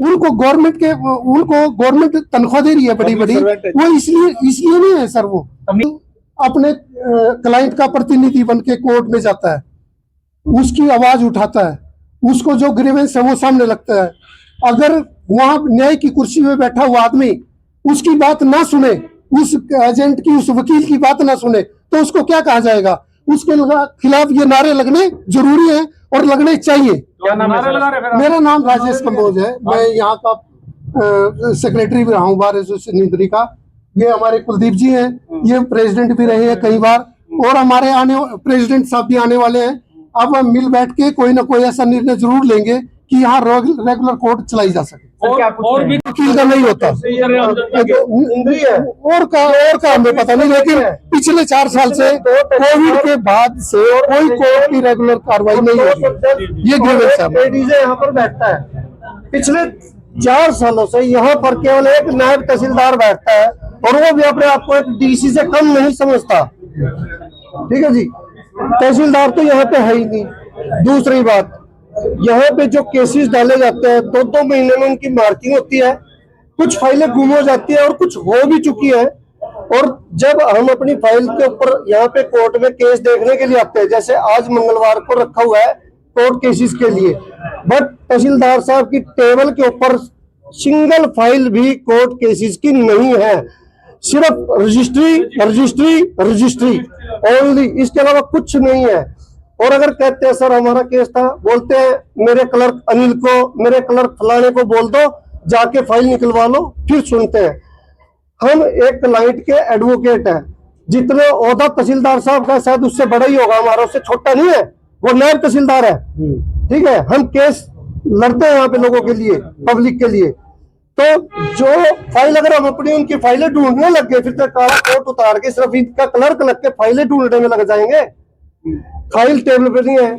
उनको गवर्नमेंट तनख्वाह दे रही है बड़ी बड़ी, वो इसलिए नहीं है सर। वो अपने क्लाइंट का प्रतिनिधि बन के कोर्ट में जाता है, उसकी आवाज उठाता है, उसको जो ग्रीवेंस है वो सामने लगता है। अगर वहां न्याय की कुर्सी में बैठा हुआ आदमी उसकी बात ना सुने, उस एजेंट की, उस वकील की बात ना सुने, तो उसको क्या कहा जाएगा? उसके खिलाफ ये नारे लगने जरूरी है और लगने चाहिए। क्या नाम है? मेरा नाम राजेश कंबोज है, मैं यहाँ का सेक्रेटरी भी रहा हूँ बार एसोसिएशन नींदरी का। ये हमारे कुलदीप जी हैं, ये प्रेसिडेंट भी रहे हैं कई बार, और हमारे प्रेसिडेंट साहब भी आने वाले हैं। अब हम मिल बैठ के कोई ना कोई ऐसा निर्णय जरूर लेंगे कि यहाँ रेगुलर कोर्ट चलाई जा सके। और भी वकील का नहीं होता और का हमें पता नहीं, लेकिन पिछले 4 साल से कोविड के बाद से कोई कोर्ट की रेगुलर कार्रवाई नहीं होती। ये ग्रीवेंस है। यहाँ पर बैठता है, पिछले 4 सालों से यहाँ पर केवल एक नायब तहसीलदार बैठता है, और वो भी अपने आप को एक डीसी से कम नहीं समझता। ठीक है जी, तहसीलदार तो यहाँ पे है ही नहीं। दूसरी बात, यहाँ पे जो केसेस डाले जाते हैं 2-2 महीने में उनकी मार्किंग होती है, कुछ फाइलें गुम हो जाती है और कुछ हो भी चुकी है। और जब हम अपनी फाइल के ऊपर यहाँ पे कोर्ट में केस देखने के लिए आते हैं, जैसे आज मंगलवार को रखा हुआ है कोर्ट केसेस के लिए, बट तहसीलदार साहब की टेबल के ऊपर सिंगल फाइल भी कोर्ट केसेस की नहीं है, सिर्फ रजिस्ट्री रजिस्ट्री रजिस्ट्री ओनली, इसके अलावा कुछ नहीं है। और अगर कहते हैं सर हमारा केस था, बोलते हैं मेरे क्लर्क अनिल को, मेरे क्लर्क फलाने को बोल दो जाके फाइल निकलवा लो, फिर सुनते हैं। हम एक क्लाइंट के एडवोकेट हैं, जितना ओहदा तहसीलदार साहब का शायद उससे बड़ा ही होगा हमारा, उससे छोटा नहीं है, वो नायब तहसीलदार है। ठीक है, हम केस लड़ते हैं यहाँ पे लोगों के लिए, पब्लिक के लिए। तो जो फाइल अगर हम अपनी उनकी फाइलें ढूंढने लग गए, फिर तो काला कोट उतार के सिर्फ इनका क्लर्क लग के फाइलें ढूंढने में लग जाएंगे। फाइल टेबल पे नहीं है,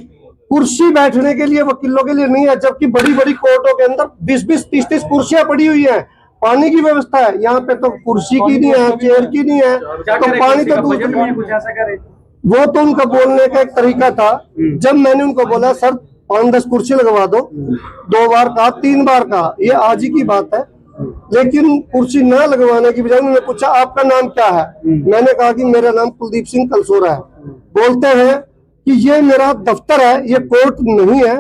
कुर्सी बैठने के लिए वकीलों के लिए नहीं है, जबकि बड़ी बड़ी कोर्टों के अंदर 20-20, 30-30 कुर्सियां पड़ी हुई है, पानी की व्यवस्था है। यहाँ पे तो कुर्सी की नहीं है, चेयर की नहीं है, तो पानी तो वो तो उनका बोलने का एक तरीका था। जब मैंने उनको बोला सर 5-10 कुर्सी लगवा दो, 2 बार कहा, 3 बार कहा, ये आज ही की बात है, लेकिन कुर्सी न लगवाने की बजाय उन्होंने पूछा आपका नाम क्या है? मैंने कहा कि मेरा नाम कुलदीप सिंह कलसोरा है। बोलते हैं कि ये मेरा दफ्तर है, ये कोर्ट नहीं है।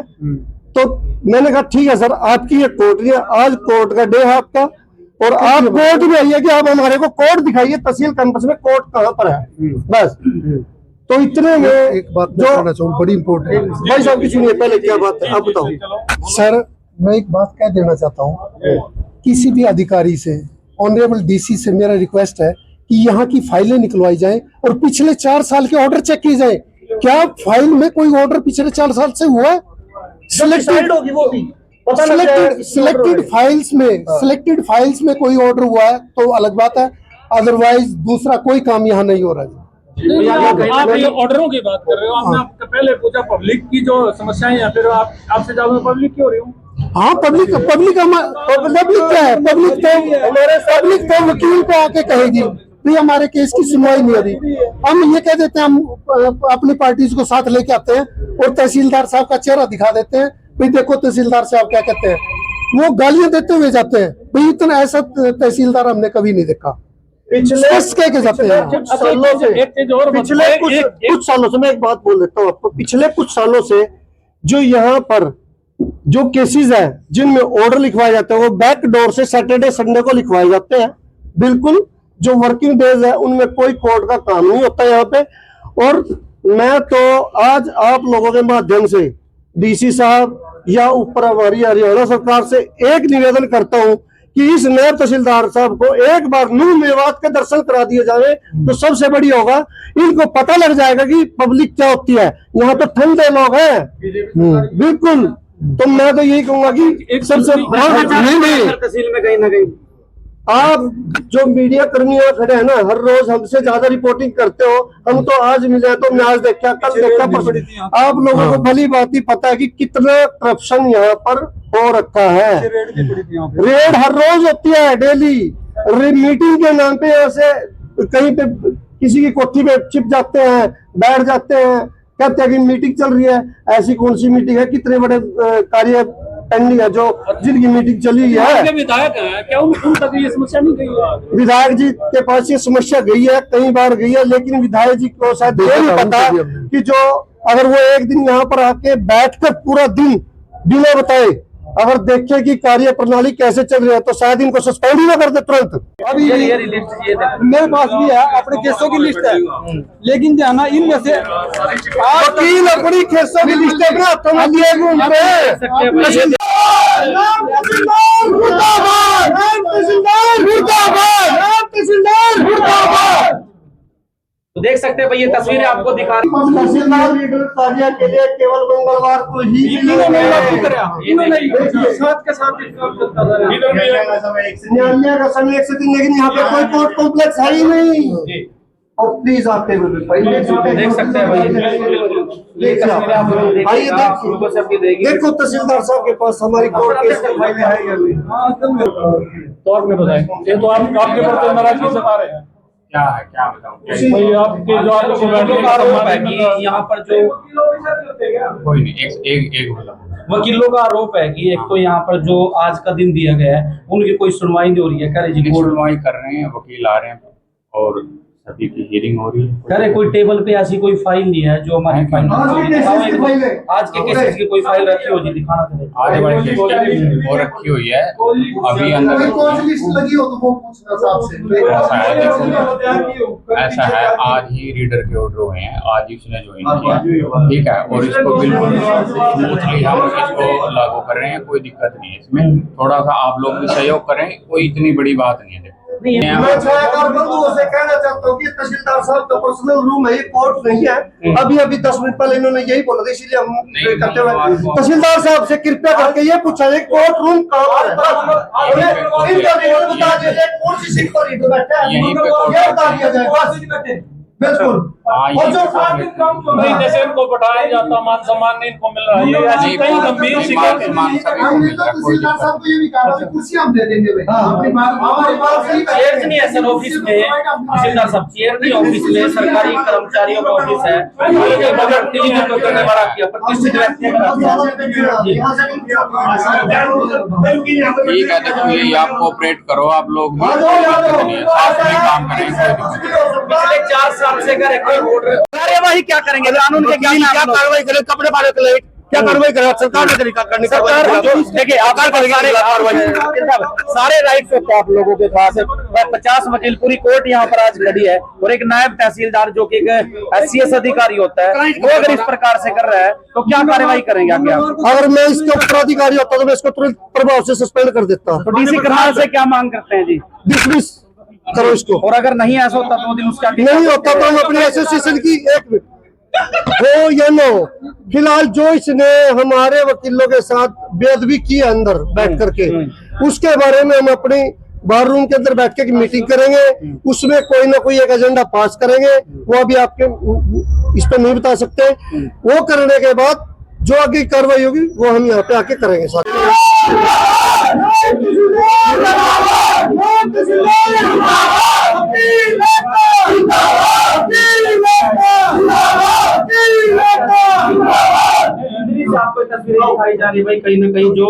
तो मैंने कहा ठीक है सर, आपकी ये कोर्ट नहीं है, आज कोर्ट का डे है आपका, और आप कोर्ट में आइए कि आप हमारे को कोर्ट दिखाइए, तहसील कैंपस में कोर्ट कहाँ पर है, बस। तो इतने में एक बात मैं कहना चाहूँ बड़ी इम्पोर्टेंट, भाई साहब की सुनिए पहले क्या बात है आप बताओ। सर मैं एक बात कह देना चाहता हूँ, किसी भी अधिकारी से, ऑनरेबल डीसी से मेरा रिक्वेस्ट है कि यहाँ की फाइलें निकलवाई जाए और पिछले 4 साल के ऑर्डर चेक किए जाए। क्या फाइल में कोई ऑर्डर पिछले 4 साल से हुआ है? सिलेक्टेड फाइल्स में कोई ऑर्डर हुआ है तो अलग बात है, अदरवाइज दूसरा कोई काम यहाँ नहीं हो रहा है। आप ये ऑर्डरों की बात कर रहे हो, आपने पहले पूछा पब्लिक की जो समस्याएं या फिर आपसे ज्यादा पब्लिक की हो रही हूँ। हाँ, पब्लिक क्या है? पब्लिक तो वकील को आके कहेगी भी हमारे केस की सुनवाई नहीं हो रही। हम ये कह देते हैं, हम अपनी पार्टीज को साथ लेके आते हैं और तहसीलदार साहब का चेहरा दिखा देते हैं, भाई देखो तहसीलदार साहब क्या कहते हैं, वो गालियां देते हुए जाते हैं। भाई इतना ऐसा तहसीलदार हमने कभी नहीं देखा। पिछले कुछ सालों से मैं एक बात बोल देता हूँ आपको, पिछले कुछ सालों से जो यहाँ पर जो केसेस है जिनमें ऑर्डर लिखवाए जाते हैं, वो बैक डोर से सैटरडे संडे को लिखवाए जाते हैं। बिल्कुल जो वर्किंग डेज है उनमें कोई कोर्ट का काम नहीं होता यहाँ पे। और मैं तो आज आप लोगों के माध्यम से डीसी साहब या ऊपर हमारी हरियाणा सरकार से एक निवेदन करता हूँ कि इस नायब तहसीलदार साहब को एक बार नूर मेवात के दर्शन करा दिए जाए तो सबसे बड़ी होगा, इनको पता लग जाएगा कि पब्लिक क्या होती है। यहाँ तो ठंडे लोग हैं बिल्कुल। तो मैं तो यही कहूंगा कि एक सबसे तहसील में कहीं ना कहीं आप जो मीडिया कर्मी खड़े हैं ना, हर रोज हमसे ज्यादा रिपोर्टिंग करते हो। हम तो आज मिले तो मैं आज देखा, कल देखा, आप लोगों को भली बात ही पता है कि कितना करप्शन यहाँ पर हो रखा है। रेड हर रोज होती है, डेली मीटिंग के नाम पे यहाँ से कहीं पे किसी की कोठी पे छिप जाते हैं, बैठ जाते हैं, कहते हैं कि मीटिंग चल रही है। ऐसी कौन सी मीटिंग है? कितने बड़े कार्य पेंडिंग है जो जिनकी मीटिंग चली है। आपके विधायक हैं, क्या उन तक ये समस्या नहीं गई है? विधायक जी के पास ये समस्या गई है, कई बार गई है, लेकिन विधायक जी को शायद ये नहीं पता कि जो अगर वो एक दिन यहाँ पर आके बैठकर पूरा दिन बिना बताए अगर देखे कि कार्य प्रणाली कैसे चल रही है तो शायद इनको सस्पेंड ही ना कर दे तुरंत। अभी मेरे पास भी है, अपने केसों की लिस्ट है, लेकिन जो है ना इनमें से वकील अपनी केसों की लिस्ट अपने हाथों में लिए तो देख सकते हैं भाई, ये तस्वीरें आपको दिखा रही हैं। तहसीलदार लीडर कार्य के लिए केवल मंगलवार को ही न्यायालय का समय 1 से 3, लेकिन यहाँ पे कोई कोर्ट कॉम्प्लेक्स है ही नहीं। और प्लीज आते हुए देख सकते हैं भाई, आइए देखो तहसीलदार साहब के पास हमारी कोर्ट केस की फाइलें हैं या नहीं। तो आपने बताया, ये तो आप आपके प्रति नाराजगी जता रहे हैं। क्या है, क्या बताऊं? भाई आपके जो आपको बैठने का आरोप है कि यहाँ पर जो कोई नहीं, एक वकीलों का आरोप है कि एक तो यहाँ पर जो आज का दिन दिया गया है उनकी कोई सुनवाई नहीं हो रही है। कह रहे जी कोर्ट सुनवाई कर रहे हैं, वकील आ रहे हैं और सभी की हियरिंग हो रही है। कह रहे कोई टेबल पे ऐसी कोई फाइल नहीं है जो हमारी फाइल आज के केसेस की कोई फाइल रखी हो जी, दिखाना चाहिए। आगे वाले केस वो रखी हुई है अभी अंदर। ऐसा है, आज ही रीडर के ऑर्डर हुए हैं, आज ही उसने ज्वाइन किया, ठीक है, और इसको बिल्कुल स्मूथली हम इसको लागू कर रहे हैं, कोई दिक्कत नहीं है इसमें। थोड़ा सा आप लोग भी सहयोग करें, कोई इतनी बड़ी बात नहीं है। मैं छायाकार बंधुओं से कहना चाहता हूँ कि तहसीलदार साहब का पर्सनल रूम है, ये कोर्ट नहीं है। अभी 10 मिनट पहले इन्होंने यही बोला था, इसीलिए हम करते हुए तहसीलदार साहब से कृपया करके ये पूछा जाए कोर्ट रूम कहाँ पर है, बता दीजिए कौन सी सीट पर बैठा है, ये बता दिया जाए बिल्कुल। और जो नहीं, जैसे इनको बढ़ाया जाता, मान सम्मान नहीं इनको मिल रहा है, ये ऐसी कई गंभीर शिकायतें कुर्सियां हम दे देंगे भाई, अपनी बात हमारी बात सही है। चेयर नहीं है सर ऑफिस में, तहसीलदार साहब चेयर नहीं ऑफिस में, सरकारी कर्मचारियों का ऑफिस है। बजट टीवी करने वाला किया प्रतिष्ठित व्यक्ति ठीक है, तो ये आप कोऑपरेट करो, आप लोग भी काम करें। पिछले 4 साल से कर कार्यवाही क्या करेंगे, कानून के क्या कार्रवाई करें, कपड़े वाले को क्या कार्रवाई करें, सरकार ने तरीका करनी। देखिए सारे राइट्स होते हैं आप लोगों के पास। 50 वकील, पूरी कोर्ट यहाँ पर आज खड़ी है, और एक नायब तहसीलदार जो कि एक SCS अधिकारी होता है, वो अगर इस प्रकार से कर रहा है तो क्या कार्रवाई करेंगे आगे आप? अगर मैं इसके उत्तराधिकारी होता तो मैं इसको तुरंत प्रभाव से सस्पेंड कर देता। तो DC करनाल से क्या मांग करते हैं जी? डिसमिस करो इसको। और अगर नहीं ऐसा होता तो दिन उसका नहीं होता तो हम अपनी एसोसिएशन की एक हो या न हो, फिलहाल जो इसने हमारे वकीलों के साथ बेअदबी की है अंदर बैठ करके, उसके बारे में हम अपनी बार रूम के अंदर बैठ के मीटिंग करेंगे, उसमें कोई ना कोई एक एजेंडा पास करेंगे। वो अभी आपके इस पर नहीं बता सकते। वो करने के बाद जो आगे कार्रवाई होगी वो हम यहाँ पे आके करेंगे साथ। आपको तस्वीरें दिखाई जा रही भाई, कहीं ना कहीं जो